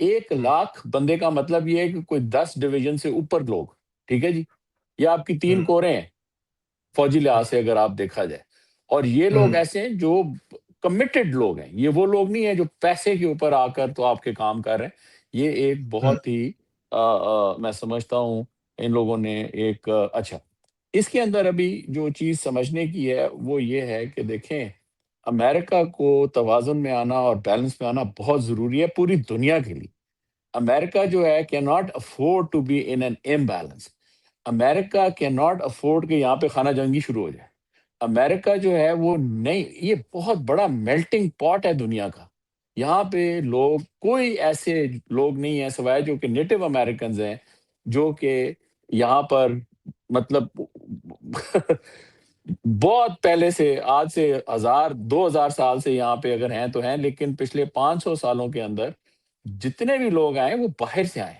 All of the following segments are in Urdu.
1 لاکھ بندے کا مطلب یہ ہے کہ کوئی 10 ڈویژن سے اوپر لوگ، ٹھیک ہے جی، یہ آپ کی 3 کوریں ہیں فوجی لحاظ سے اگر آپ دیکھا جائے. اور یہ لوگ ایسے ہیں جو کمیٹڈ لوگ ہیں، یہ وہ لوگ نہیں ہیں جو پیسے کے اوپر آ کر تو آپ کے کام کر رہے ہیں. یہ ایک بہت ہی میں سمجھتا ہوں ان لوگوں نے ایک اچھا اس کے اندر ابھی جو چیز سمجھنے کی ہے وہ یہ ہے کہ دیکھیں، امریکہ کو توازن میں آنا اور بیلنس میں آنا بہت ضروری ہے پوری دنیا کے لیے. امریکہ جو ہے کی not afford to be in an imbalance. America کی ناٹ افورڈ کہ یہاں پہ خانہ جنگی شروع ہو جائے. امریکہ جو ہے وہ نہیں، یہ بہت بڑا میلٹنگ پاٹ ہے دنیا کا. یہاں پہ لوگ، کوئی ایسے لوگ نہیں ہیں سوائے جو کہ نیٹو امریکنز ہیں جو کہ یہاں پر مطلب بہت پہلے سے، آج سے 1000 2000 سال سے یہاں پہ اگر ہیں تو ہیں، لیکن پچھلے 500 سالوں کے اندر جتنے بھی لوگ آئے وہ باہر سے آئے،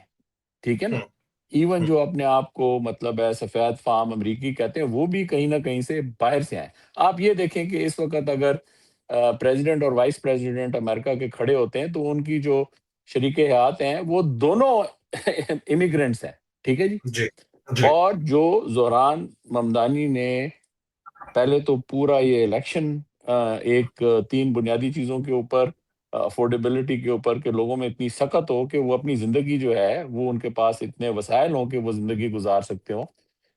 ٹھیک ہے نا. ایون جو اپنے آپ کو مطلب ہے سفید فام امریکی کہتے ہیں، وہ بھی کہیں نہ کہیں سے باہر سے آئے. آپ یہ دیکھیں کہ اس وقت اگر پریزیڈنٹ اور وائس پریزیڈنٹ امریکہ کے کھڑے ہوتے ہیں تو ان کی جو شریک حیات ہیں وہ دونوں امیگرینٹس ہیں، ٹھیک ہے جی. جی جی اور جو زہران ممدانی نے پہلے تو پورا یہ الیکشن ایک 3 بنیادی چیزوں کے اوپر، افورڈیبلٹی کے اوپر کہ لوگوں میں اتنی سخت ہو کہ وہ اپنی زندگی جو ہے وہ ان کے پاس اتنے وسائل ہوں کہ وہ زندگی گزار سکتے ہوں.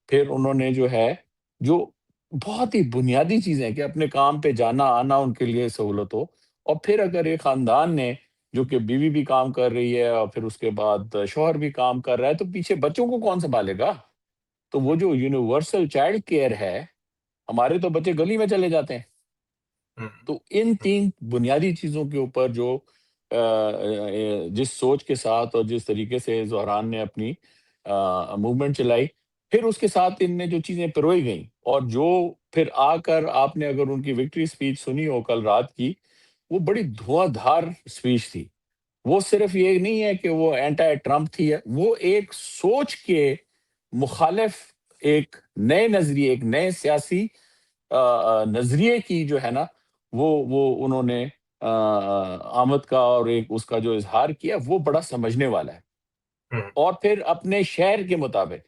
پھر انہوں نے جو ہے جو بہت ہی بنیادی چیزیں کہ اپنے کام پہ جانا آنا ان کے لیے سہولت ہو. اور پھر اگر ایک خاندان نے جو کہ بیوی بھی کام کر رہی ہے اور پھر اس کے بعد شوہر بھی کام کر رہا ہے تو پیچھے بچوں کو کون سنبھالے گا؟ تو وہ جو یونیورسل چائلڈ کیئر ہے، ہمارے تو بچے گلی میں چلے جاتے ہیں. تو ان 3 بنیادی چیزوں کے اوپر جو جس سوچ کے ساتھ اور جس طریقے سے زہران نے اپنی موومنٹ چلائی، پھر اس کے ساتھ ان نے جو چیزیں پروئی گئیں اور جو پھر آ کر آپ نے اگر ان کی وکٹری سپیچ سنی ہو کل رات کی، وہ بڑی دھواں دھار سپیچ تھی. وہ صرف یہ نہیں ہے کہ وہ اینٹی ٹرمپ تھی، وہ ایک سوچ کے مخالف، ایک نئے نظریے، ایک نئے سیاسی نظریے کی جو ہے نا وہ انہوں نے آمد کا اور ایک اس کا جو اظہار کیا وہ بڑا سمجھنے والا ہے. اور پھر اپنے شہر کے مطابق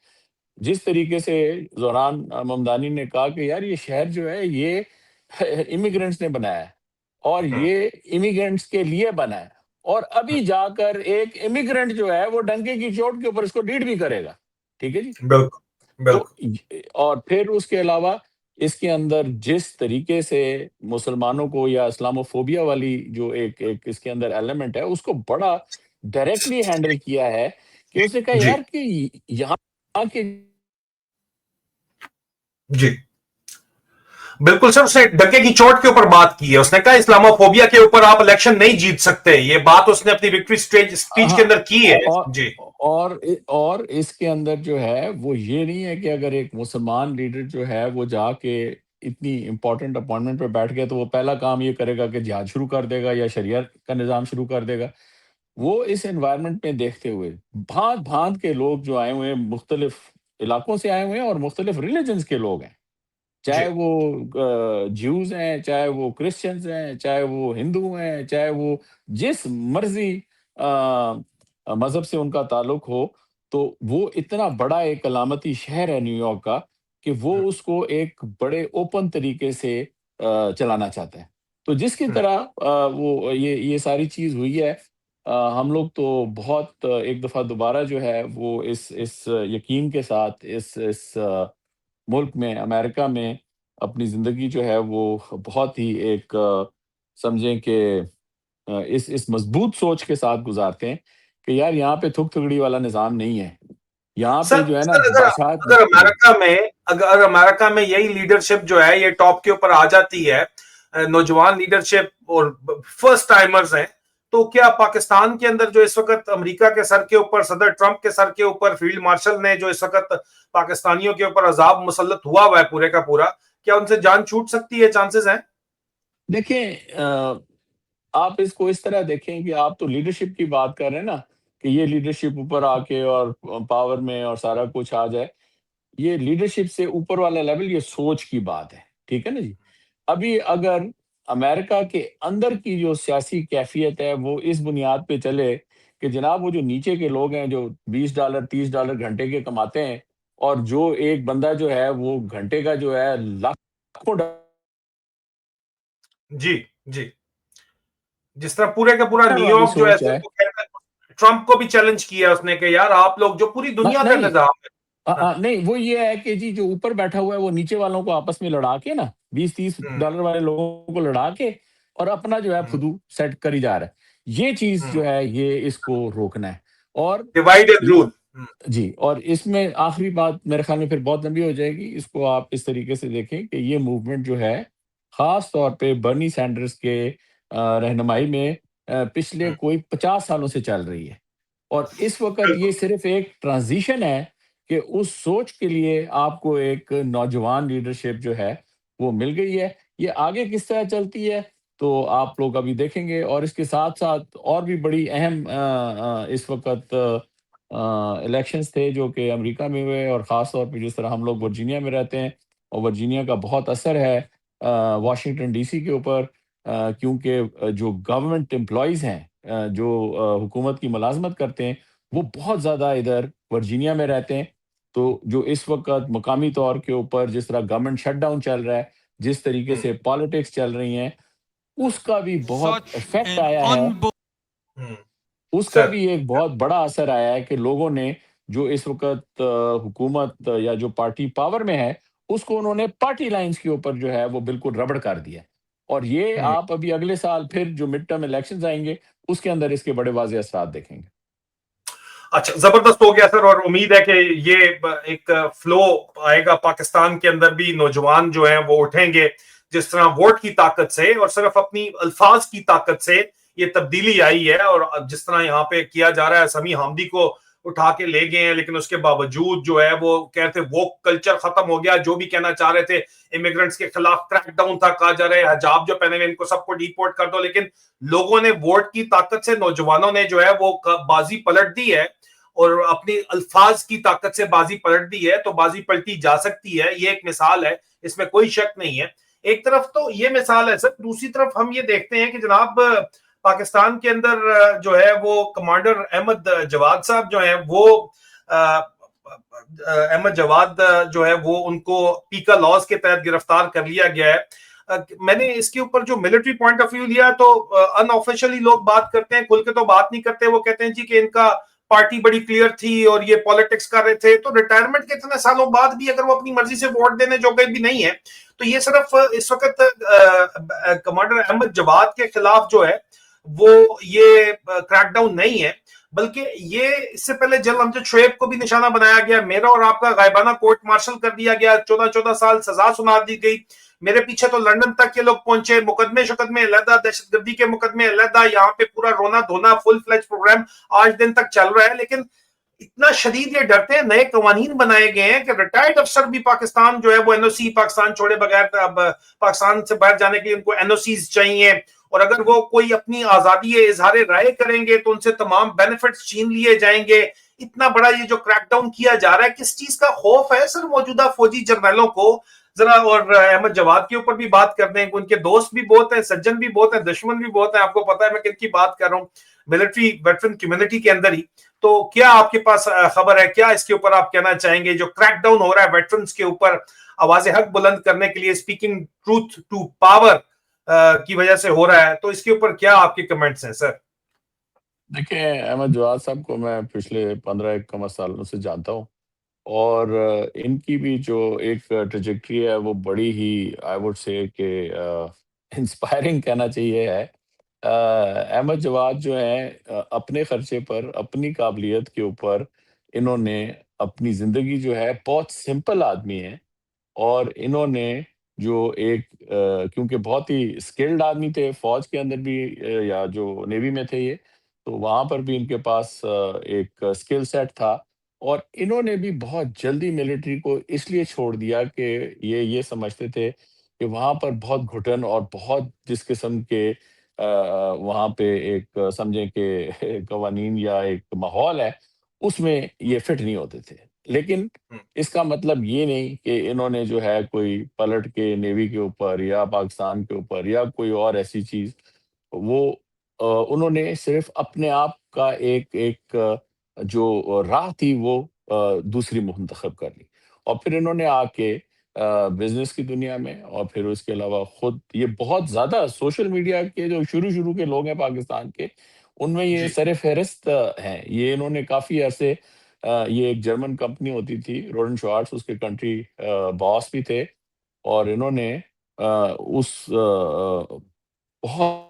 جس طریقے سے زہران ممدانی نے کہا کہ یار یہ شہر جو ہے یہ امیگرینٹس نے بنایا ہے اور یہ امیگرینٹس کے لیے بنا ہے، اور ابھی جا کر ایک امیگرینٹ جو ہے وہ ڈنکے کی چوٹ کے اوپر اس کو لیڈ بھی کرے گا، ٹھیک ہے جی. بالکل تو بالکل. اور پھر اس کے علاوہ اس کے اندر جس طریقے سے مسلمانوں کو یا اسلامو فوبیا والی جو ایک اس کے اندر ایلیمنٹ ہے اس کو بڑا ڈائریکٹلی ہینڈل کیا ہے کہ اس نے کہا جی یار کہ یہاں کے جی بالکل سر، اس نے ڈنکے کی چوٹ کے اوپر بات کی ہے. اس نے کہا اسلامو فوبیا کے اوپر آپ الیکشن نہیں جیت سکتے. یہ بات اس نے اپنی وکٹری سپیچ کے ہاں اندر کی ہے. اور جی اور اور اس کے اندر جو ہے وہ یہ نہیں ہے کہ اگر ایک مسلمان لیڈر جو ہے وہ جا کے اتنی امپورٹنٹ اپوائنٹمنٹ پہ بیٹھ گیا تو وہ پہلا کام یہ کرے گا کہ جہاد شروع کر دے گا یا شریعت کا نظام شروع کر دے گا. وہ اس انوائرمنٹ میں دیکھتے ہوئے بھانت بھانت کے لوگ جو آئے ہوئے ہیں، مختلف علاقوں سے آئے ہوئے ہیں اور مختلف ریلیجنز کے لوگ ہیں، جی چاہے وہ جیوز ہیں، چاہے وہ کرسچنز ہیں، چاہے وہ ہندو ہیں، چاہے وہ جس مرضی مذہب سے ان کا تعلق ہو. تو وہ اتنا بڑا ایک علامتی شہر ہے نیو یارک کا کہ وہ اس کو ایک بڑے اوپن طریقے سے چلانا چاہتا ہے. تو جس کی طرح وہ یہ ساری چیز ہوئی ہے، ہم لوگ تو بہت ایک دفعہ دوبارہ جو ہے وہ اس یقین کے ساتھ اس ملک میں، امریکہ میں اپنی زندگی جو ہے وہ بہت ہی ایک سمجھیں کہ اس مضبوط سوچ کے ساتھ گزارتے ہیں کہ یار یہاں پہ تھک تھکڑی والا نظام نہیں ہے. یہاں سر پہ جو ہے نا سر باشاعت اگر امریکہ میں اگر امریکہ میں یہی لیڈرشپ جو ہے یہ ٹاپ کے اوپر آ جاتی ہے، نوجوان لیڈرشپ اور فرسٹ ٹائمرز ہیں، تو کیا پاکستان کے اندر جو اس وقت امریکہ کے سر کے اوپر، صدر ٹرمپ کے سر کے اوپر فیلڈ مارشل نے جو اس وقت پاکستانیوں کے اوپر عذاب مسلط ہوا ہے پورے کا پورا، کیا ان سے جان چھوٹ سکتی ہے؟ چانسز ہیں؟ دیکھیں، آپ اس کو اس طرح دیکھیں کہ آپ تو لیڈرشپ کی بات کر رہے ہیں نا کہ یہ لیڈرشپ اوپر آ کے اور پاور میں اور سارا کچھ آ جائے. یہ لیڈرشپ سے اوپر والا لیول یہ سوچ کی بات ہے، ٹھیک ہے نا جی. ابھی اگر امریکہ کے اندر کی جو سیاسی کیفیت ہے وہ اس بنیاد پہ چلے کہ جناب وہ جو نیچے کے لوگ ہیں جو $20 $30 گھنٹے کے کماتے ہیں، اور جو ایک بندہ جو ہے وہ گھنٹے کا جو ہے لاکھوں جی جی، جس طرح پورے کا پورا ڈالر نیو والی یارک جو ہے سوچ ہے۔ وہ کہتا ہے، ٹرمپ کو بھی چیلنج کیا اس نے کہ یار آپ لوگ جو پوری دنیا کا نہیں نظام ہے۔ ہاں، نہیں، وہ یہ ہے کہ جی جو اوپر بیٹھا ہوا ہے وہ نیچے والوں کو آپس میں لڑا کے نا، بیس ہوں، ڈالر والے لوگوں کو لڑا کے اور اپنا جو ہے ہوں، فدو سیٹ کری جا رہا ہے۔ یہ چیز ہوں، جو ہے یہ اس کو روکنا ہے۔ اور ڈیوائڈ اینڈ یہ رول۔ جی، اور اس میں آخری بات میرے خیال میں پھر بہت لمبی ہو جائے گی، اس کو آپ اس طریقے سے دیکھیں کہ یہ موومنٹ جو ہے خاص طور پہ برنی سینڈرز کے رہنمائی میں پچھلے کوئی 50 سالوں سے چل رہی ہے، اور اس وقت یہ بالکل، صرف ایک ٹرانزیشن ہے کہ اس سوچ کے لیے آپ کو ایک نوجوان لیڈرشپ جو ہے وہ مل گئی ہے۔ یہ آگے کس طرح چلتی ہے تو آپ لوگ ابھی دیکھیں گے، اور اس کے ساتھ ساتھ اور بھی بڑی اہم اس وقت الیکشنز تھے جو کہ امریکہ میں ہوئے، اور خاص طور پہ جس طرح ہم لوگ ورجینیا میں رہتے ہیں، اور ورجینیا کا بہت اثر ہے واشنگٹن ڈی سی کے اوپر، کیونکہ جو گورنمنٹ امپلائیز ہیں، جو حکومت کی ملازمت کرتے ہیں، وہ بہت زیادہ ادھر ورجینیا میں رہتے ہیں۔ تو جو اس وقت مقامی طور کے اوپر جس طرح گورنمنٹ شٹ ڈاؤن چل رہا ہے، جس طریقے سے پالیٹکس چل رہی ہیں، اس کا بھی بہت such افیکٹ an آیا ہے۔ اس کا سر بھی ایک بہت بڑا اثر آیا ہے کہ لوگوں نے جو اس وقت حکومت یا جو پارٹی پاور میں ہے، اس کو انہوں نے پارٹی لائنز کے اوپر جو ہے وہ بالکل ربڑ کر دیا، اور یہ آپ ابھی اگلے سال پھر جو مڈ ٹرم الیکشنز آئیں گے اس کے اندر اس کے بڑے واضح اثرات دیکھیں گے۔ اچھا، زبردست ہو گیا سر، اور امید ہے کہ یہ ایک فلو آئے گا پاکستان کے اندر بھی، نوجوان جو ہیں وہ اٹھیں گے جس طرح ووٹ کی طاقت سے اور صرف اپنی الفاظ کی طاقت سے یہ تبدیلی آئی ہے، اور جس طرح یہاں پہ کیا جا رہا ہے، سمیع حامدی کو اٹھا کے لے گئے ہیں، لیکن اس کے باوجود جو ہے وہ کہتے وہ کلچر ختم ہو گیا، جو بھی کہنا چاہ رہے تھے امیگرنٹس کے خلاف کریک ڈاؤن تھا، کہا جا رہا ہے حجاب جو پہنے ہوئے ان کو سب کو ڈیپورٹ کر دو، لیکن لوگوں نے ووٹ کی طاقت سے، نوجوانوں نے جو ہے وہ بازی پلٹ دی ہے، اور اپنی الفاظ کی طاقت سے بازی پلٹ دی ہے، تو بازی پلٹی جا سکتی ہے، یہ ایک مثال ہے، اس میں کوئی شک نہیں ہے۔ ایک طرف تو یہ مثال ہے سر، دوسری طرف ہم یہ دیکھتے ہیں کہ جناب پاکستان کے اندر جو ہے وہ کمانڈر احمد جواد صاحب جو ہیں وہ احمد جواد جو ہے وہ ان کو پیکا لاز کے تحت گرفتار کر لیا گیا ہے۔ میں نے اس کے اوپر جو ملٹری پوائنٹ آف ویو لیا تو ان آفیشلی لوگ بات کرتے ہیں، کھل کے تو بات نہیں کرتے، وہ کہتے ہیں جی کہ ان کا پارٹی بڑی کلیئر تھی اور یہ پالیٹکس کر رہے تھے، تو ریٹائرمنٹ کے اتنے سالوں بعد بھی اگر وہ اپنی مرضی سے ووٹ دینے جو کہ بھی نہیں ہے، تو یہ صرف اس وقت کمانڈر احمد جواد کے خلاف جو ہے وہ یہ کریک ڈاؤن نہیں ہے، بلکہ یہ اس سے پہلے جنرل امجد شعیب کو بھی نشانہ بنایا گیا، میرا اور آپ کا غائبانہ کورٹ مارشل کر دیا گیا، 14 سال سزا سنا دی گئی، میرے پیچھے تو لندن تک کے لوگ پہنچے، مقدمے شقدمے علیحدہ، دہشت گردی کے مقدمے علیحدہ، یہاں پہ پورا رونا دھونا فل فلیج پروگرام آج دن تک چل رہا ہے، لیکن اتنا شدید یہ ڈرتے ہیں، نئے قوانین بنائے گئے ہیں کہ ریٹائرڈ افسر بھی پاکستان جو ہے وہ این او سی پاکستان چھوڑے بغیر، اب پاکستان سے باہر جانے کے لیے ان کو این او سیز چاہیے، اور اگر وہ کوئی اپنی آزادی اظہار رائے کریں گے تو ان سے تمام بینیفٹس چھین لیے جائیں گے۔ اتنا بڑا یہ جو کریک ڈاؤن کیا جا رہا ہے، کس چیز کا خوف ہے سر موجودہ فوجی جرنیلوں کو؟ ذرا اور احمد جواد کے اوپر بھی بات کر دیں، ان کے دوست بھی بہت ہیں، سجن بھی بہت ہیں، دشمن بھی بہت ہیں، آپ کو پتا ہے میں کن کی بات کر رہا ہوں، ملٹری ویٹرن کمیونٹی کے اندر ہی۔ تو کیا آپ کے پاس خبر ہے، کیا اس کے اوپر آپ کہنا چاہیں گے جو کریک ڈاؤن ہو رہا ہے ویٹرنز کے اوپر آواز حق بلند کرنے کے لیے، اسپیکنگ ٹروتھ ٹو پاور کی وجہ سے ہو رہا ہے، تو اس کے اوپر کیا آپ کے کمنٹس ہیں سر؟ دیکھیں، احمد جواد صاحب کو میں پچھلے 15 سالوں سے جانتا ہوں، اور ان کی بھی جو ایک ٹریجیکٹری ہے وہ بڑی ہی آئی وڈ سے کہ انسپائرنگ کہنا چاہیے ہے۔ احمد جواد جو ہیں اپنے خرچے پر، اپنی قابلیت کے اوپر انہوں نے اپنی زندگی جو ہے، بہت سمپل آدمی ہیں، اور انہوں نے جو ایک کیونکہ بہت ہی اسکلڈ آدمی تھے، فوج کے اندر بھی یا جو نیوی میں تھے یہ، تو وہاں پر بھی ان کے پاس ایک اسکل سیٹ تھا، اور انہوں نے بھی بہت جلدی ملٹری کو اس لیے چھوڑ دیا کہ یہ سمجھتے تھے کہ وہاں پر بہت گھٹن اور بہت جس قسم کے وہاں پہ ایک سمجھیں کہ قوانین یا ایک ماحول ہے، اس میں یہ فٹ نہیں ہوتے تھے۔ لیکن اس کا مطلب یہ نہیں کہ انہوں نے جو ہے کوئی پلٹ کے نیوی کے اوپر یا پاکستان کے اوپر یا کوئی اور ایسی چیز، وہ انہوں نے صرف اپنے آپ کا ایک جو راہ تھی وہ دوسری منتخب کر لی، اور پھر انہوں نے آ کے بزنس کی دنیا میں، اور پھر اس کے علاوہ خود یہ بہت زیادہ سوشل میڈیا کے جو شروع کے لوگ ہیں پاکستان کے، ان میں یہ جی سر فہرست ہیں. یہ انہوں نے کافی عرصے یہ ایک جرمن کمپنی ہوتی تھی روڈن شوارٹس، اس کے کنٹری باس بھی تھے، اور انہوں نے اس بہت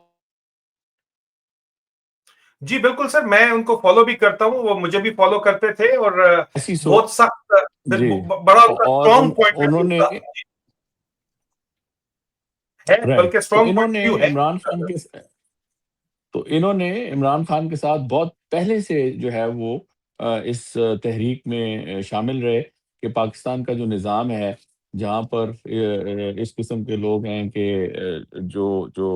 جی بالکل سر، میں ان کو فالو بھی کرتا ہوں، وہ مجھے بھی فالو کرتے تھے، اور ایسی بہت سخت، جی، بڑا ان کا اور اسٹرانگ پوائنٹ انہوں نے ہے، رائٹ، بلکہ تو اسٹرانگ انہوں پوائنٹ نے کیوں ہے. عمران خان کے ساتھ بہت پہلے سے جو ہے وہ اس تحریک میں شامل رہے کہ پاکستان کا جو نظام ہے، جہاں پر اس قسم کے لوگ ہیں کہ جو جو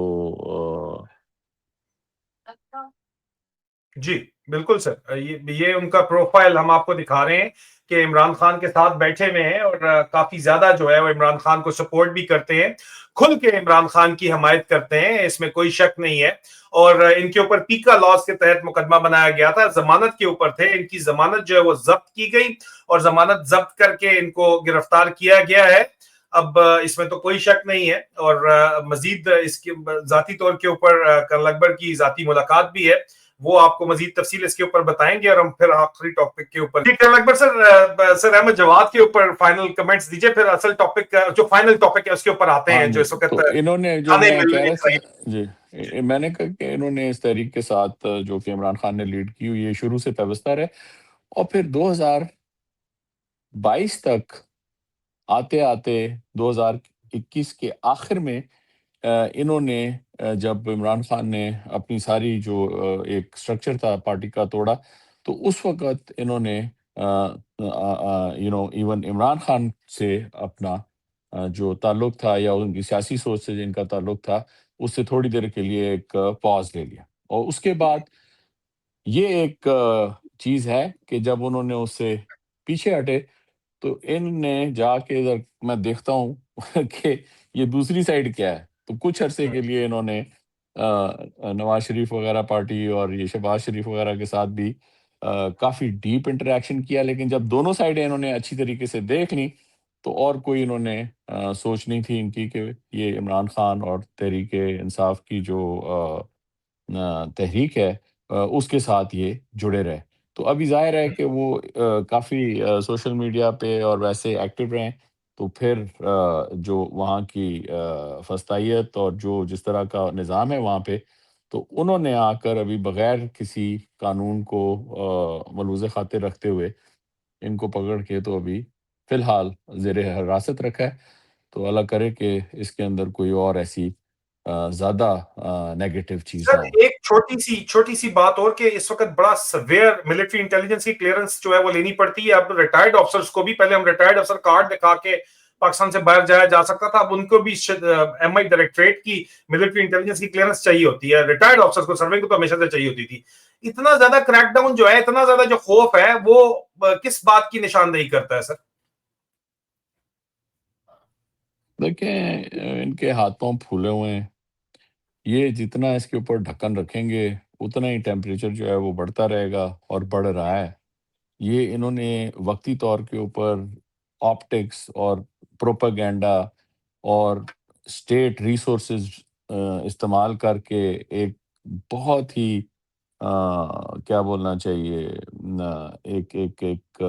جی بالکل سر، یہ ان کا پروفائل ہم آپ کو دکھا رہے ہیں کہ عمران خان کے ساتھ بیٹھے ہوئے ہیں، اور کافی زیادہ جو ہے وہ عمران خان کو سپورٹ بھی کرتے ہیں، کھل کے عمران خان کی حمایت کرتے ہیں، اس میں کوئی شک نہیں ہے. اور ان کے اوپر پیکا لاز کے تحت مقدمہ بنایا گیا تھا، ضمانت کے اوپر تھے، ان کی ضمانت جو ہے وہ ضبط کی گئی، اور ضمانت ضبط کر کے ان کو گرفتار کیا گیا ہے. اب اس میں تو کوئی شک نہیں ہے، اور مزید اس کے ذاتی طور کے اوپر کرنل اکبر کی ذاتی ملاقات بھی ہے، وہ آپ کو مزید تفصیل اس کے اوپر بتائیں گے، اور ہم پھر آخری ٹاپک کے اوپر کرنل اکبر سر احمد جواد کے اوپر فائنل کمنٹس دیجئے، پھر اصل ٹاپک جو فائنل ٹاپک ہے اس کے اوپر آتے ہاں ہیں، جو جی، اس وقت تو انہوں نے جو کھانے میں مل کہہ رہی رہا ہے. تھا جی، میں نے کہا کہ انہوں نے اس تحریک کے ساتھ جو کہ عمران خان نے لیڈ کی ہوئی یہ شروع سے پیوستہ رہے، اور پھر 2022 تک آتے آتے 2021 کے آخر میں انہوں نے جب عمران خان نے اپنی ساری جو ایک سٹرکچر تھا پارٹی کا توڑا، تو اس وقت انہوں نے ایون عمران خان سے اپنا جو تعلق تھا یا ان کی سیاسی سوچ سے جن کا تعلق تھا، اس سے تھوڑی دیر کے لیے ایک پاز لے لیا، اور اس کے بعد یہ ایک چیز ہے کہ جب انہوں نے اس سے پیچھے ہٹے، تو ان نے جا کے ادھر میں دیکھتا ہوں کہ یہ دوسری سائڈ کیا ہے، تو کچھ عرصے کے لیے انہوں نے نواز شریف وغیرہ پارٹی اور یہ شہباز شریف وغیرہ کے ساتھ بھی کافی ڈیپ انٹریکشن کیا، لیکن جب دونوں سائڈیں انہوں نے اچھی طریقے سے دیکھ لی، تو اور کوئی انہوں نے سوچ نہیں تھی ان کی کہ یہ عمران خان اور تحریک انصاف کی جو تحریک ہے اس کے ساتھ یہ جڑے رہے. تو ابھی ظاہر ہے کہ وہ کافی سوشل میڈیا پہ اور ویسے ایکٹیو رہیں، تو پھر جو وہاں کی فسطائیت اور جو جس طرح کا نظام ہے وہاں پہ، تو انہوں نے آ کر ابھی بغیر کسی قانون کو ملحوظ خاطر رکھتے ہوئے ان کو پکڑ کے تو ابھی فی الحال زیر حراست رکھا ہے. تو اللہ کرے کہ اس کے اندر کوئی اور ایسی زیادہ نیگیٹو چیز نہ سر ہو. ایک چھوٹی سی بات اور، کہ اس وقت بڑا سویئر ملٹری انٹیلیجنس کی کلیئرنس جو ہے وہ لینی پڑتی ہے. اب ریٹائرڈ افسرز کو بھی، پہلے ہم ریٹائرڈ افسر کارڈ دکھا کے پاکستان سے باہر جایا جا سکتا تھا، اب ان کو بھی ایم آئی ڈائریکٹریٹ کی ملٹری انٹیلیجنس کی کلیئرنس چاہیے ہوتی ہے. ریٹائرڈ افسرز کو، سروے کو تو ہمیشہ سے چاہیے ہوتی تھی. اتنا زیادہ کریک ڈاؤن جو ہے، اتنا زیادہ جو خوف ہے، وہ کس بات کی نشاندہی کرتا ہے سر؟ دیکھیں ان کے ہاتھ پاؤں پھولے ہوئے ہیں، یہ جتنا اس کے اوپر ڈھکن رکھیں گے اتنا ہی ٹیمپریچر جو ہے وہ بڑھتا رہے گا، اور بڑھ رہا ہے. یہ انہوں نے وقتی طور کے اوپر آپٹکس اور پروپیگینڈا اور اسٹیٹ ریسورسز استعمال کر کے ایک بہت ہی کیا بولنا چاہیے، ایک ایک ایک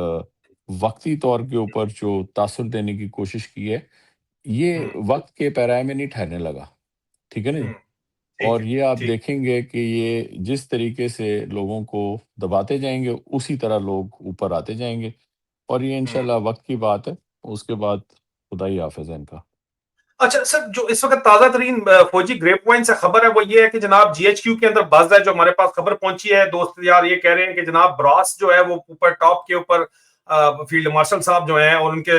وقتی طور کے اوپر جو تاثر دینے کی کوشش کی ہے، یہ وقت کے پیرائے میں نہیں ٹھہرنے لگا. ٹھیک ہے نا جی؟ ٹھیک اور ہے. یہ آپ ٹھیک. دیکھیں گے کہ یہ جس طریقے سے لوگوں کو دباتے جائیں گے اسی طرح لوگ اوپر آتے جائیں گے، اور یہ انشاءاللہ وقت کی بات ہے. اس کے بعد خدا ہی حافظ ہے ان کا. اچھا سر، جو اس وقت تازہ ترین فوجی گریپ پوائنٹ سے خبر ہے وہ یہ ہے کہ جناب جی ایچ کیو کے اندر بز ہے، جو ہمارے پاس خبر پہنچی ہے، دوست یار یہ کہہ رہے ہیں کہ جناب براس جو ہے وہ اوپر ٹاپ کے اوپر فیلڈ مارشل صاحب جو ہیں، اور ان کے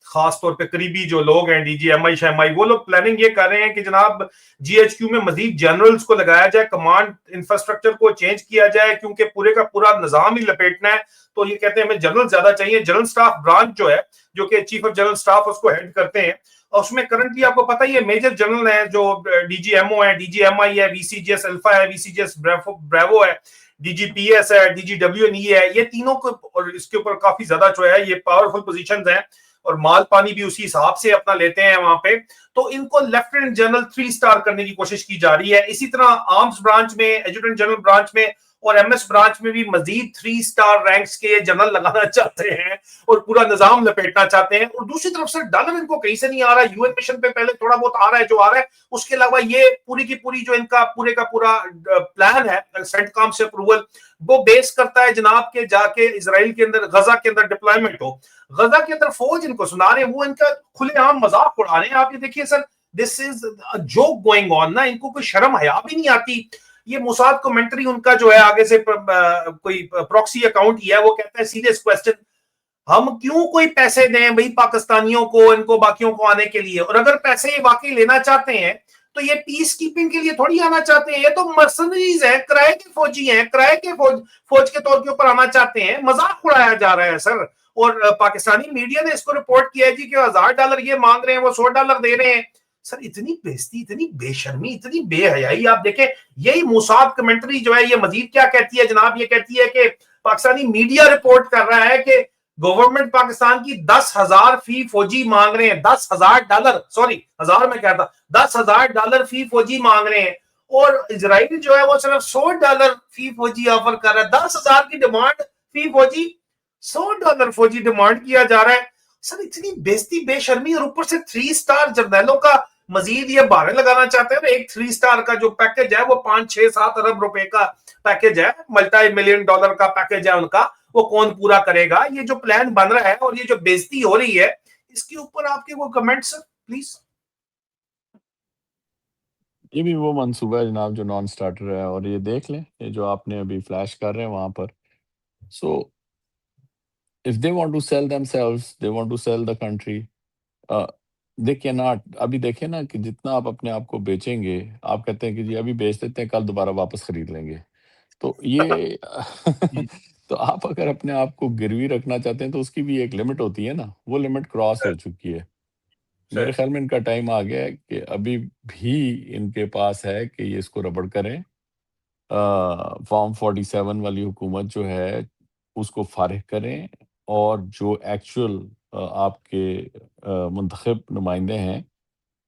خاص طور پہ قریبی جو لوگ ہیں، ڈی جی ایم آئی شیم آئی، وہ لوگ پلاننگ یہ کر رہے ہیں کہ جناب جی ایچ کیو میں مزید جنرلز کو لگایا جائے، کمانڈ انفراسٹرکچر کو چینج کیا جائے، کیونکہ پورے کا پورا نظام ہی لپیٹنا ہے. تو یہ کہتے ہیں ہمیں جنرل زیادہ چاہیے. جنرل سٹاف برانچ جو ہے، جو کہ چیف آف جنرل سٹاف اس کو ہیڈ کرتے ہیں، اس میں کرنٹلی آپ کو پتہ ہی ہے میجر جنرل ہیں جو ڈی جی ایم او ہے, ڈی جی ایم آئی ہے, وی سی جی ایس الفا ہے, وی سی جی ایس بریوو ہے, ڈی جی پی ایس ہے, ڈی جی ڈبلیو این ای ہے. یہ تینوں کو, اور اس کے اوپر کافی زیادہ جو ہے یہ پاورفل پوزیشنز ہیں اور مال پانی بھی اسی حساب سے اپنا لیتے ہیں وہاں پہ. تو ان کو لیفٹیننٹ جنرل 3 اسٹار کرنے کی کوشش کی جا رہی ہے. اسی طرح آرمز برانچ میں, ایڈجوٹنٹ جنرل برانچ میں اور ایم ایس برانچ میں بھی مزید 3 اسٹار رینکس کے جنرل لگانا چاہتے ہیں اور پورا نظام لپیٹنا چاہتے ہیں. اور دوسری طرف سے ڈالر ان کو کہیں سے نہیں آ رہا ہے. یو این مشن پہ پہلے تھوڑا بہت آ رہا ہے جو آ رہا ہے, اس کے علاوہ یہ پوری کی پوری جو ان کا پورے کا پورا پلان ہے سینٹ کام سے اپروول, وہ بیس کرتا ہے جناب کے جا کے اسرائیل کے اندر, غزہ کے اندر ڈپلائمنٹ ہو. غزہ کے اندر فوج ان کو سنا رہے ہیں, وہ ان کا کھلے عام مذاق اڑا رہے ہیں. آپ یہ دیکھیے سر, دس از جوک گوئنگ آن نا, ان کو کوئی شرم حیا بھی نہیں آتی. یہ موساد کمنٹری ان کا جو ہے آگے سے کوئی پروکسی اکاؤنٹ ہی ہے, وہ کہتا ہے سیریس کوسچن, ہم کیوں کوئی پیسے دیں بھائی پاکستانیوں کو, ان کو باقیوں کو آنے کے لیے, اور اگر پیسے واقعی لینا چاہتے ہیں تو یہ پیس کیپنگ کے لیے تھوڑی آنا چاہتے ہیں. یہ تو مرسنریز ہیں, کرائے کے فوجی ہیں, کرائے کے فوج کے طور کے اوپر آنا چاہتے ہیں. مذاق اڑایا جا رہا ہے سر. اور پاکستانی میڈیا نے اس کو رپورٹ کیا ہے جی کہ $1000 یہ مانگ رہے ہیں, وہ $100 دے رہے ہیں. سر اتنی بےزتی, اتنی بے شرمی, اتنی بے حیائی. آپ دیکھیں یہی موساد کمنٹری جو ہے یہ مزید کیا کہتی ہے جناب, یہ کہتی ہے کہ پاکستانی میڈیا رپورٹ کر رہا ہے کہ گورنمنٹ پاکستان کی 10,000 فی فوجی مانگ رہے ہیں. $10,000, سوری 1000 میں کہتا, $10,000 فی فوجی مانگ رہے ہیں, اور اسرائیل جو ہے وہ صرف $100 فی فوجی آفر کر رہا ہے. 10,000 کی ڈیمانڈ فی فوجی, $100 فوجی ڈیمانڈ کیا جا رہا ہے. سر اتنی بےزتی, بے شرمی, اور اوپر سے 3 اسٹار جرنیلوں کا مزید یہ بہانے لگانا چاہتے ہیں. ایک 3 اسٹار کا جو پیکج ہے وہ 5-6-7 ارب روپے کا پیکج ہے, ملٹی ملین ڈالر کا پیکج ہے ان کا. وہ کون پورا کرے گا؟ یہ جو پلان بن رہا ہے اور یہ جو بےزتی ہو رہی ہے, اس کے اوپر آپ کے وہ کمنٹس پلیز. یہ بھی وہ منصوبہ ہے جناب جو نان سٹارٹر ہے, اور یہ دیکھ لیں یہ جو آپ نے ابھی فلیش کر رہے ہیں وہاں پر. سو if they want to sell themselves, they want to sell the country, they cannot. ابھی دیکھیں نا کہ جتنا آپ اپنے آپ کو بیچیں گے, آپ کہتے ہیں کہ جی ابھی بیچ دیتے ہیں, کل دوبارہ واپس خرید لیں گے, تو یہ تو آپ اگر اپنے آپ کو گروی رکھنا چاہتے ہیں تو اس کی بھی ایک لمٹ ہوتی ہے نا, وہ لمٹ کراس ہو چکی ہے. میرے خیال میں ان کا ٹائم آ گیا ہے کہ ابھی بھی ان کے پاس ہے کہ یہ اس کو ربڑ کریں. فارم 47 والی حکومت جو ہے اس کو فارغ کریں, اور جو ایکچوئل آپ کے منتخب نمائندے ہیں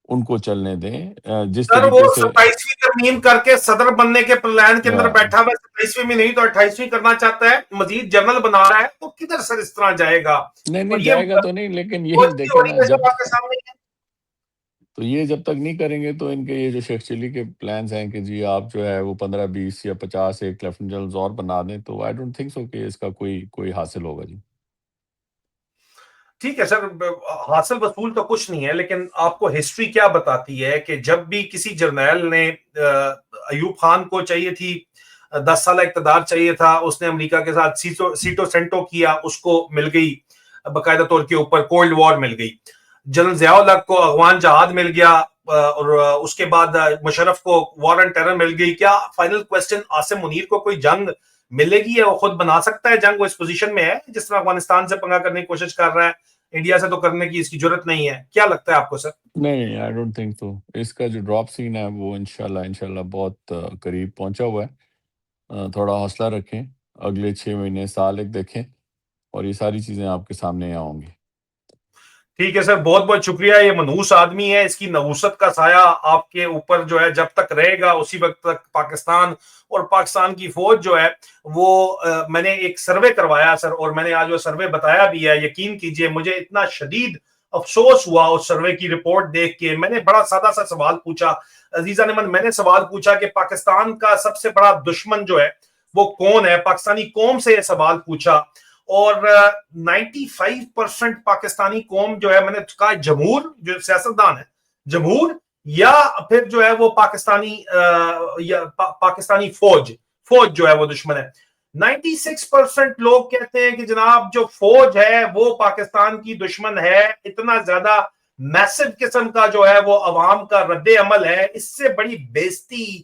ان کو چلنے دیں. جس سر وہ طریقے سے 27ویں ترمیم کر کے صدر بننے کے پلان کے اندر یا بیٹھا ہوا ہے, 27ویں میں نہیں تو 28ویں کرنا چاہتا ہے, مزید جنرل بنا رہا ہے, تو کدھر سر اس طرح جائے گا؟ نہیں اور نہیں یہ جائے گا تو نہیں, لیکن یہی بہت دیکھیں ہو رہی نا, ہے جب جو آپ کے سامنے ہے. تو یہ جب تک نہیں کریں گے تو ان کے یہ جو شیخ چلی کے پلانز ہیں کہ جی آپ جو ہے وہ 15-20 یا 50 ایک لیفٹنٹ جنرلز اور بنا دیں, تو آئی ڈونٹ تھنک سو کہ اس کا کوئی حاصل ہوگا جی. ٹھیک ہے سر, حاصل وصول تو کچھ نہیں ہے, لیکن آپ کو ہسٹری کیا بتاتی ہے کہ جب بھی کسی جرنیل نے, ایوب خان کو چاہیے تھی 10 سالہ اقتدار چاہیے تھا, اس نے امریکہ کے ساتھ سیٹو سینٹو کیا, اس کو مل گئی باقاعدہ طور کے اوپر کولڈ وار مل گئی. جنرل ضیاء الحق کو افغان جہاد مل گیا, اور اس کے بعد مشرف کو وار اینڈ ٹیرر مل گئی. کیا فائنل کوسچن عاصم منیر کو کوئی جنگ ملے گی, یا وہ خود بنا سکتا ہے جنگ؟ وہ اس پوزیشن میں ہے جس طرح افغانستان سے پنگا کرنے کی کوشش کر رہا ہے, انڈیا سے تو کرنے کی اس کی ضرورت نہیں ہے. کیا لگتا ہے آپ کو سر؟ نہیں, آئی ڈونٹ تھنک تو. اس کا جو ڈراپ سین ہے وہ انشاءاللہ بہت قریب پہنچا ہوا ہے. تھوڑا حوصلہ رکھیں, اگلے 6 مہینے سال ایک دیکھیں, اور یہ ساری چیزیں آپ کے سامنے آؤں گی. ٹھیک ہے سر, بہت بہت شکریہ. یہ منحوس آدمی ہے, اس کی نحوست کا سایہ آپ کے اوپر جو ہے جب تک رہے گا اسی وقت تک پاکستان اور پاکستان کی فوج جو ہے وہ, میں نے ایک سروے کروایا سر, اور میں نے آج وہ سروے بتایا بھی ہے. یقین کیجئے مجھے اتنا شدید افسوس ہوا اس سروے کی رپورٹ دیکھ کے. میں نے بڑا سادہ سا سوال پوچھا عزیزان من, میں نے سوال پوچھا کہ پاکستان کا سب سے بڑا دشمن جو ہے وہ کون ہے, پاکستانی قوم سے یہ سوال پوچھا, اور 95% پاکستانی قوم جو ہے, میں نے کہا جمہور, جو سیاستدان ہے جمہور, یا پھر جو ہے وہ پاکستانی فوج جو ہے وہ دشمن ہے. 96% لوگ کہتے ہیں کہ جناب جو فوج ہے وہ پاکستان کی دشمن ہے. اتنا زیادہ میسو قسم کا جو ہے وہ عوام کا رد عمل ہے, اس سے بڑی بےزتی,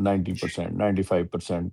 90%, 95%।